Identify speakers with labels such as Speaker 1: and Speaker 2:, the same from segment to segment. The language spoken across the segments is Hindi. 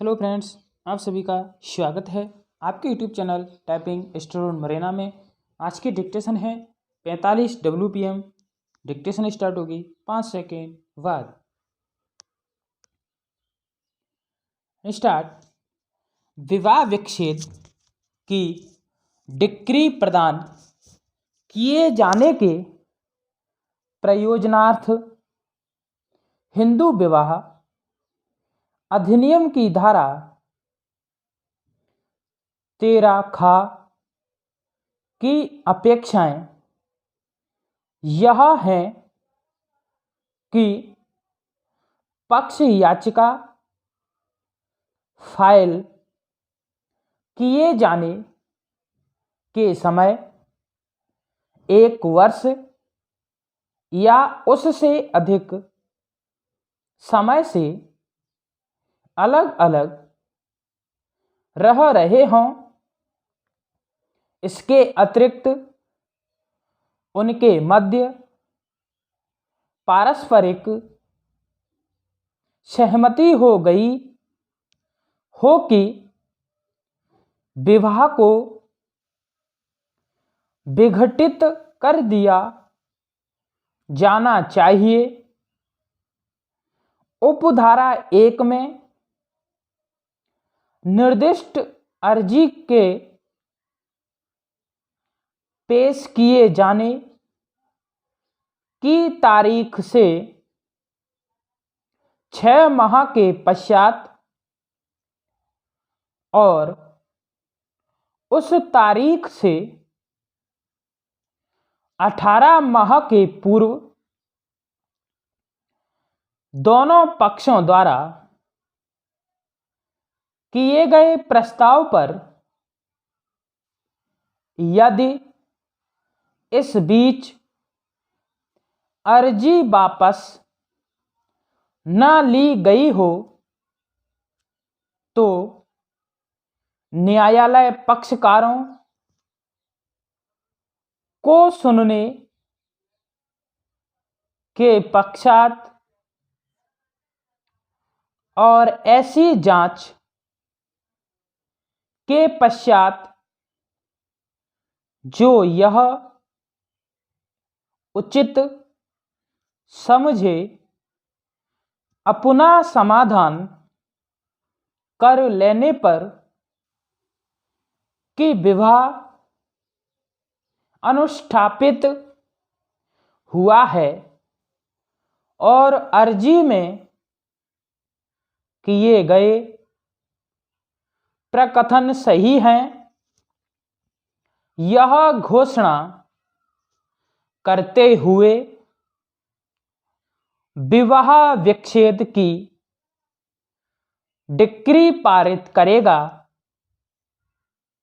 Speaker 1: हेलो फ्रेंड्स, आप सभी का स्वागत है आपके यूट्यूब चैनल टाइपिंग स्टूडेंट मरेना में। आज की डिक्टेशन है 45 WPM। डिक्टेशन स्टार्ट होगी 5 सेकेंड बाद। स्टार्ट। विवाह विच्छेद की डिक्री प्रदान किए जाने के प्रयोजनार्थ हिंदू विवाह अधिनियम की धारा 13 खा की अपेक्षाएं यह है कि पक्ष याचिका फाइल किए जाने के समय 1 वर्ष या उससे अधिक समय से अलग अलग रह रहे हों। इसके अतिरिक्त उनके मध्य पारस्परिक सहमति हो गई हो कि विवाह को विघटित कर दिया जाना चाहिए। उपधारा 1 में निर्दिष्ट अर्जी के पेश किए जाने की तारीख से 6 माह के पश्चात और उस तारीख से 18 माह के पूर्व दोनों पक्षों द्वारा किए गए प्रस्ताव पर यदि इस बीच अर्जी वापस न ली गई हो तो न्यायालय पक्षकारों को सुनने के पश्चात और ऐसी जांच के पश्चात जो यह उचित समझे अपना समाधान कर लेने पर कि विवाह अनुष्ठापित हुआ है और अर्जी में किए गए प्रकथन सही हैं, यह घोषणा करते हुए विवाह विच्छेद की डिक्री पारित करेगा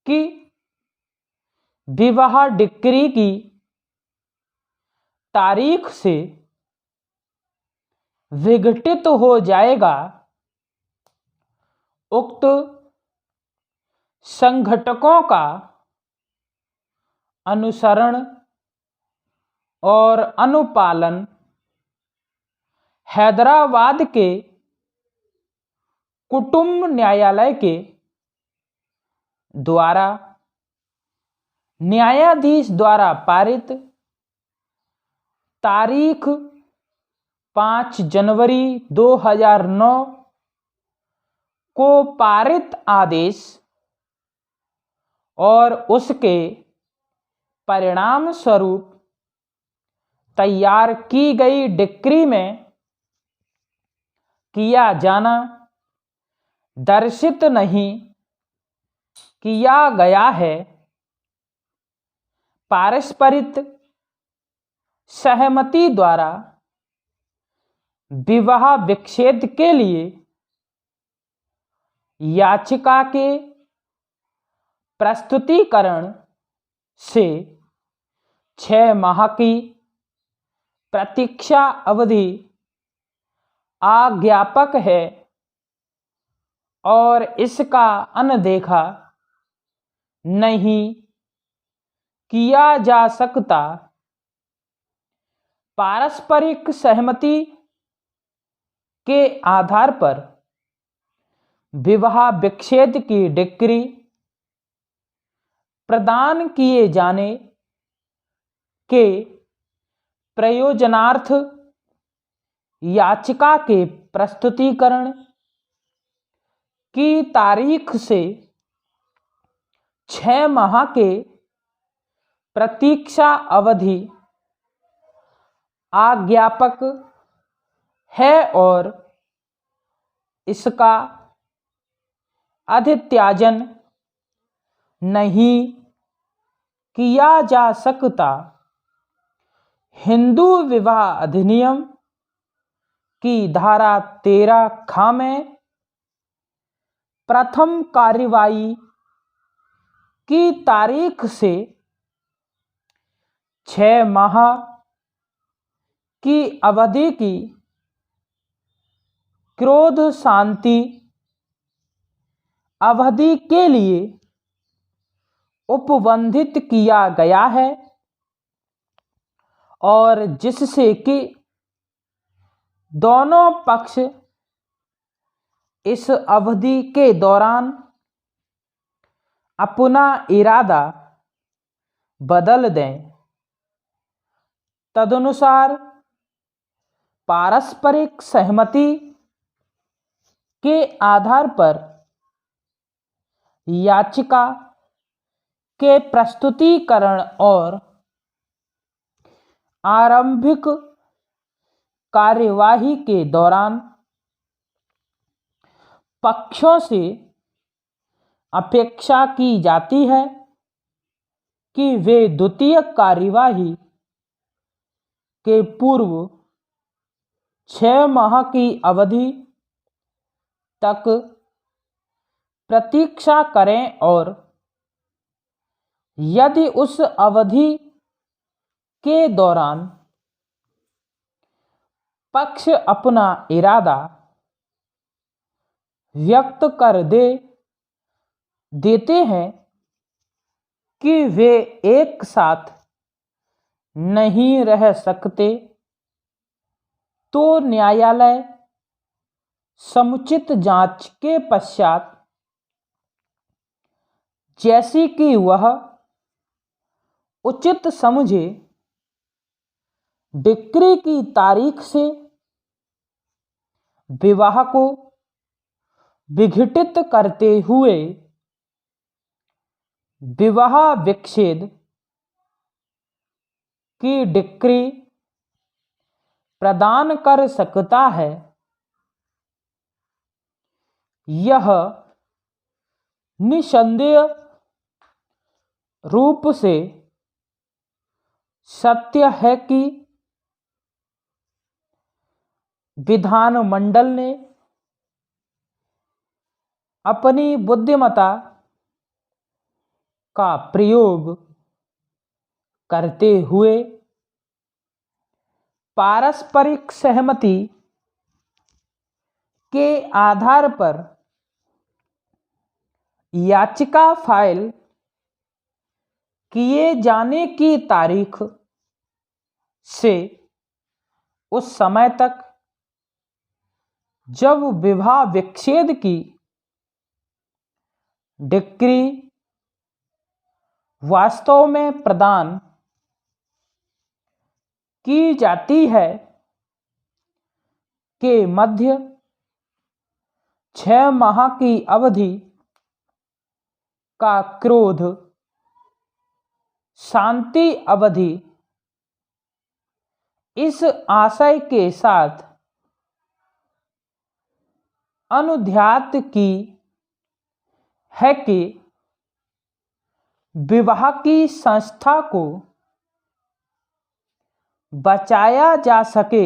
Speaker 1: कि विवाह डिक्री की तारीख से विघटित हो जाएगा। उक्त संघटकों का अनुसरण और अनुपालन हैदराबाद के कुटुंब न्यायालय के द्वारा न्यायाधीश द्वारा पारित तारीख 5 जनवरी 2009 को पारित आदेश और उसके परिणाम स्वरूप तैयार की गई डिक्री में किया जाना दर्शित नहीं किया गया है। पारस्परिक सहमति द्वारा विवाह विच्छेद के लिए याचिका के प्रस्तुतिकरण से 6 माह की प्रतीक्षा अवधि आज्ञापक है और इसका अनदेखा नहीं किया जा सकता। पारस्परिक सहमति के आधार पर विवाह विच्छेद की डिक्री प्रदान किए जाने के प्रयोजनार्थ याचिका के प्रस्तुतीकरण की तारीख से 6 माह के प्रतीक्षा अवधि आज्ञापक है और इसका अधित्याजन नहीं किया जा सकता। हिंदू विवाह अधिनियम की धारा 13 ख में प्रथम कार्यवाही की तारीख से 6 माह की अवधि की क्रोध शांति अवधि के लिए उपबंधित किया गया है और जिससे कि दोनों पक्ष इस अवधि के दौरान अपना इरादा बदल दें। तदनुसार पारस्परिक सहमति के आधार पर याचिका के प्रस्तुतीकरण और आरंभिक कार्यवाही के दौरान पक्षों से अपेक्षा की जाती है कि वे द्वितीय कार्यवाही के पूर्व 6 माह की अवधि तक प्रतीक्षा करें और यदि उस अवधि के दौरान पक्ष अपना इरादा व्यक्त कर देते हैं कि वे एक साथ नहीं रह सकते तो न्यायालय समुचित जांच के पश्चात जैसी कि वह उचित समझे डिक्री की तारीख से विवाह को विघटित करते हुए विवाह विच्छेद की डिक्री प्रदान कर सकता है। यह निसंदेह रूप से सत्य है कि विधानमंडल ने अपनी बुद्धिमत्ता का प्रयोग करते हुए पारस्परिक सहमति के आधार पर याचिका फाइल किए जाने की तारीख से उस समय तक जब विवाह विच्छेद की डिक्री वास्तव में प्रदान की जाती है के मध्य 6 माह की अवधि का क्रोध शांति अवधि इस आशय के साथ अनुध्यात की है कि विवाह की संस्था को बचाया जा सके,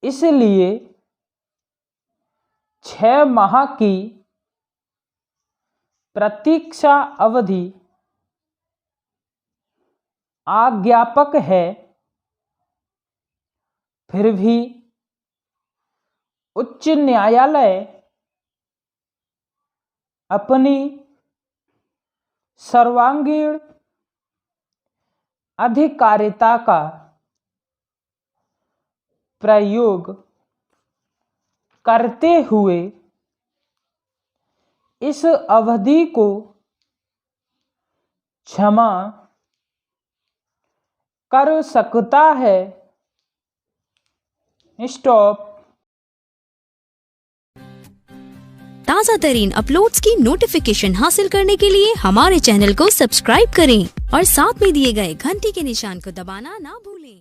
Speaker 1: इसलिए 6 माह की प्रतीक्षा अवधि आज्ञापक है। फिर भी उच्च न्यायालय अपनी सर्वांगीण अधिकारिता का प्रयोग करते हुए इस अवधि को क्षमा कर सकता है। स्टॉप।
Speaker 2: ताज़ा तरीन अपलोड्स की नोटिफिकेशन हासिल करने के लिए हमारे चैनल को सब्सक्राइब करें और साथ में दिए गए घंटी के निशान को दबाना ना भूलें।